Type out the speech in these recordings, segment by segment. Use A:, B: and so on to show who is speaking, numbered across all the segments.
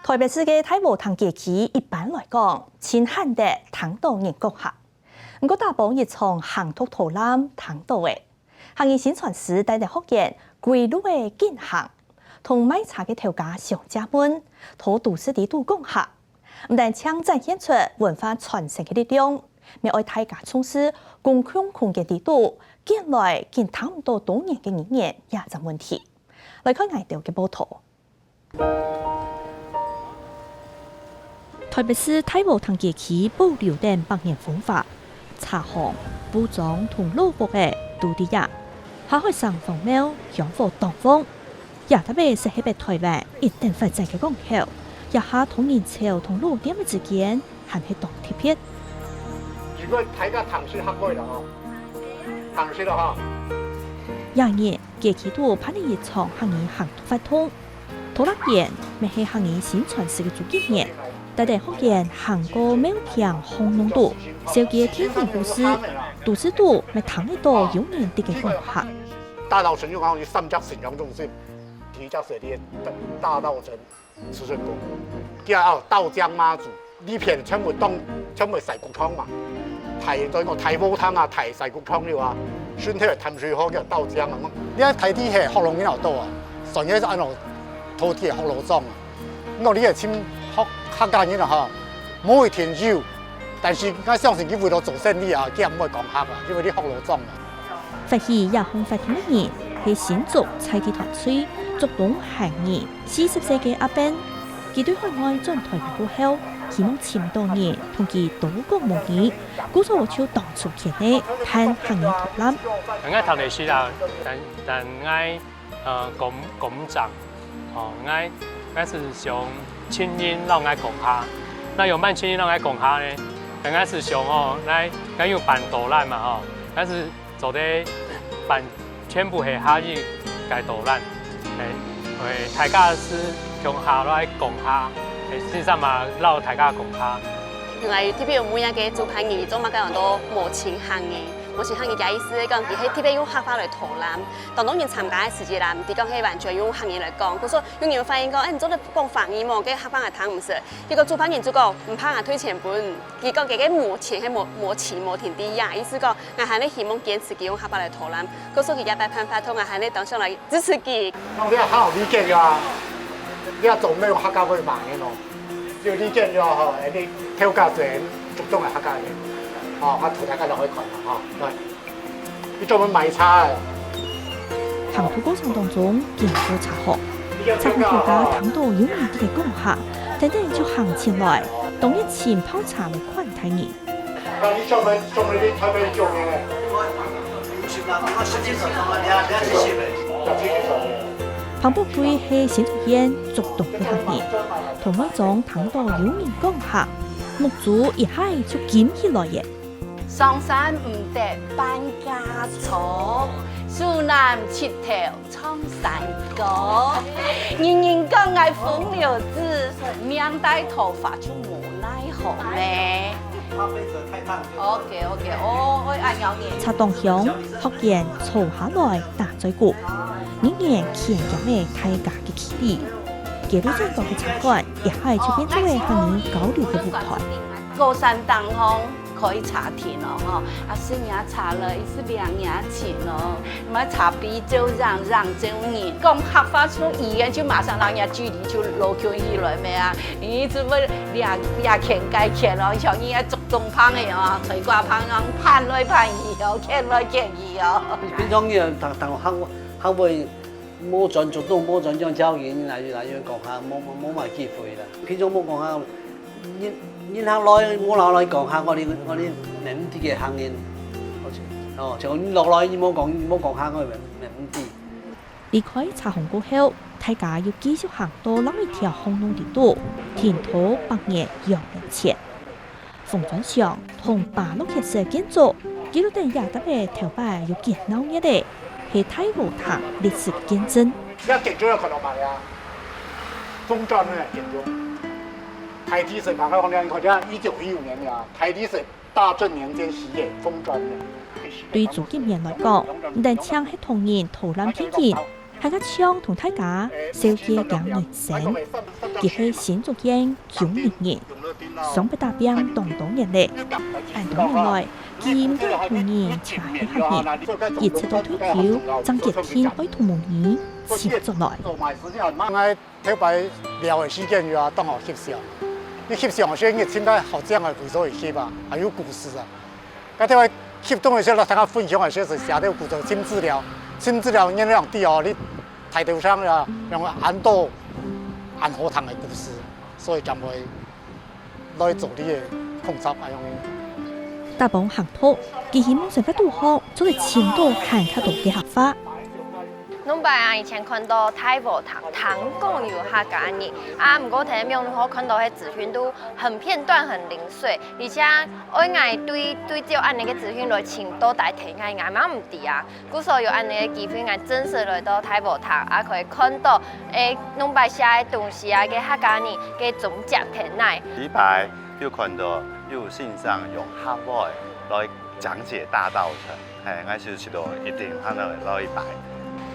A: 台北市嘅太和堂假期一般來講，前限得糖度人國客。不過大部熱從行托圖攬糖度嘅，行業宣傳時帶嚟學員規律嘅進行，同買茶嘅調價上加溫，同都市地度共客。唔但將展現出文化傳承嘅力量，咪愛大家從事公共空間地度，見來見差唔多多年嘅語言也冇問題。來看外調嘅報道。台北市太和堂假期保留等百年風法，茶行、布莊同老屋嘅都啲呀，下海上風貌享受當風，也特別是喺北台灣一定發展嘅港口，一下同人潮同老店嘅之間係喺當貼片。
B: 如果睇個糖水黑開啦嗬，糖水啦嗬。
A: 廿年假期度拍啲熱廠行業行發通，土立園咪係行業宣傳時嘅主經驗。大地學員行過苗條紅濃度，小嘅天然故事，都市度咪談得到有年啲嘅功客。
B: 大稻埕就講你三甲沈陽中心，第一甲水電，大稻埕慈順宮，叫稻漿媽祖，呢片全部洗骨湯嘛，提對個提煲湯啊，提洗骨湯了啊，酸體淡水好叫稻漿啊，你睇睇啲係學龍邊度多啊，純嘢就按照土地嘅學路裝啊，我呢係簽學。客家人啊嚇，唔會填少，但是我相信佢為咗做生意啊，佢唔會講客啊，因為啲學路裝啊。
A: 發起也向發起一年，係先族菜地團隊觸動行業40歲嘅阿 Ben， 佢對海外轉台灣過後，希望前多年同佢多國無異，鼓噪超當初前呢，看行業投籃。
C: 我頭嚟是啦，但我講長，我是想。清音讓愛講下，那有慢清音讓愛講下呢？剛開始想哦，咱有辦導覽嘛吼，但是做啲辦全部係客語解導覽，大家是講下來講下，事實上嘛，撈大家講下。
D: 原來特別有每一個主辦人做乜嘅人都無情行嘅。我是行業嘅意思嚟講，佢係特別用客家來投籃。當然參加嘅時節啦，唔係講係完全用行業來講。佢說有人發現講，你做得講方言喎，嘅客家人聽唔識。結果主辦人就講唔怕人退錢本，結果佢無錢係無錢無田地呀。意思講，我係你希望堅持佢用客家來投籃。佢說佢一百辦法通，我係你當上來支持佢。
B: 你係考理解啊，你係做咩用客家去賣嘅咯？要理解咗嗬，你挑價錢足中係客家人。哦，我同大家就可以講啦，嚇，你做乜賣茶啊？
A: 行土過程當中，見到茶學，茶行調價談到有年啲嘅功客，等等就行前來，當一前泡茶嘅款體驗。
B: 你做咩啲台北做嘅？
A: 彭博會係先出現逐動嘅行業，同一種談到有年功客，目主一下就緊起來嘅。
E: 上山唔得搬家錯，樹南切頭創山歌。人人講愛風流子，命帶頭髮就無奈何咩？OK， 我愛咬你。
A: 茶當香，學員坐下來打嘴鼓，仍然強入咩大家嘅氣力。幾多種嘅茶館，一下就變成為行業交流嘅舞台。
E: 高山當紅。可以茶田咯，哈！啊，是伢茶了，伊是兩伢錢咯。咁茶比就讓就人，講客發出語言就馬上讓伢距離就老遠起來咩啊？伊只不兩錢計錢咯，像伊個竹東胖嘅哦，水瓜胖咁攀來攀去哦，見來見去哦。
F: 平常嘅同客會冇盡竹東冇盡將交易嚟講下，冇埋機會啦。平常冇講下。然後來我落來講下我哋明啲嘅行業，哦，就落來冇講下我明啲。
A: 離開茶行過後，大家要繼續行到另一條紅龍地道，田土百年洋人前。鳳轉上同八六結社建築，記錄等也特別頭擺要見鬧一啲，係太和堂歷史見證。
B: 而家建築有看到埋啊，中專嘅建築。台積水馬開放量，好像1915年呀，台積水大正年間起嘅封磚嘅。
A: 對主建面來講，唔但搶係同年投籃偏見，係個唱同大家小結講人生，佢係新竹縣9年，上北大邊東東人嚟，按多年來，佢都同人查起行業，一直到退休，曾結天開同門兒接咗來。
B: 我睇擺聊嘅時間要當學翕相，你翕相先嘅現在好這樣嘅為所以翕啊，還有故事啊。嗰啲話翕東嘅時候，大家分享嘅時候是寫啲故事，親資料，因兩啲哦，你抬頭上啊，用安島、安河塘嘅故事，所以就會來做啲嘅創作啊樣嘅。
A: 大幫行鋪，佢希望成為杜學，做個前度看較多嘅合法。
G: 侬爸啊，以前看到太保堂唐贡有客家人啊，不過睇面好看到迄資訊都很片段、很零碎，而且我愛對照安尼個資訊來請到大體愛嘛唔啲啊，故所有安尼個機會愛真實來到太保堂啊，可以看到侬爸寫嘅東西啊，個客家人個總結片內。
H: 李白又看到有信上用客話來講解大稻埕，我就是到一定可能攞一擺。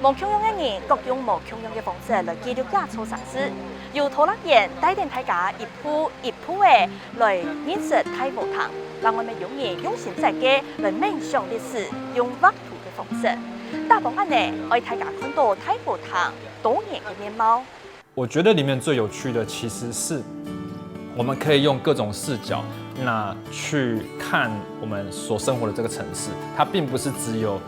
A: 無共樣嘅人，各用無共樣嘅方式來記錄家族歷史。由土人人帶領大家一步一步嘅來認識太保堂，讓我們用人用心設計來冥想歷史，用畫圖嘅方式。大部分呢，我大家看到太保堂多年嘅面貌。
I: 我覺得裡面最有趣的其實是，我們可以用各種視角，去看我們所生活的這個城市，它並不是只有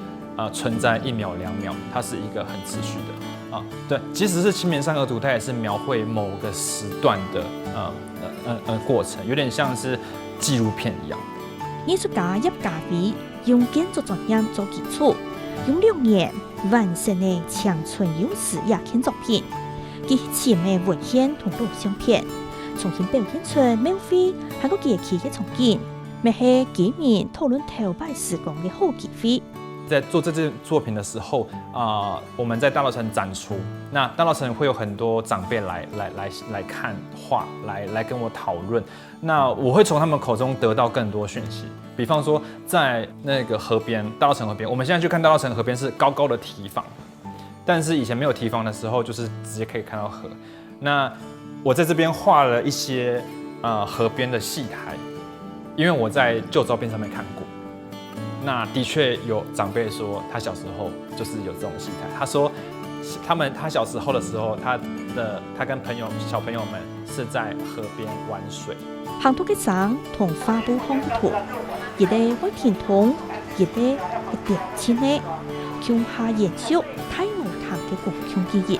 I: 存在1秒2秒，它是一個很持續的啊。對，即使是清明上河圖，它也是描繪某個時段的過程，有點像是紀錄片一樣。
A: 藝術家葉家偉用建築專業做基礎，用6年完成的長春有史亞片作品，佢前嘅文獻同錄像片，重新表現出描繪韓國夜市嘅場景，咪係幾面討論頭擺時光嘅好機會。
I: 在做這件作品的時候，我們在大稻埕展出，那大稻埕會有很多長輩來看畫，來跟我討論，那我會從他們口中得到更多訊息。比方說，在那個河邊，大稻埕河邊，我們現在去看大稻埕河邊是高高的堤防，但是以前沒有堤防的時候，就是直接可以看到河。那我在這邊畫了一些河邊的戲台，因為我在舊照片上面看過。那的確有長輩說，他小時候就是有這種戲台。他說，他小時候的時候，他跟小朋友們是在河邊玩水。
A: 行圖嘅相同花都烘圖，一個為天通，一個係點錢呢？向下延續太保堂嘅共享記憶。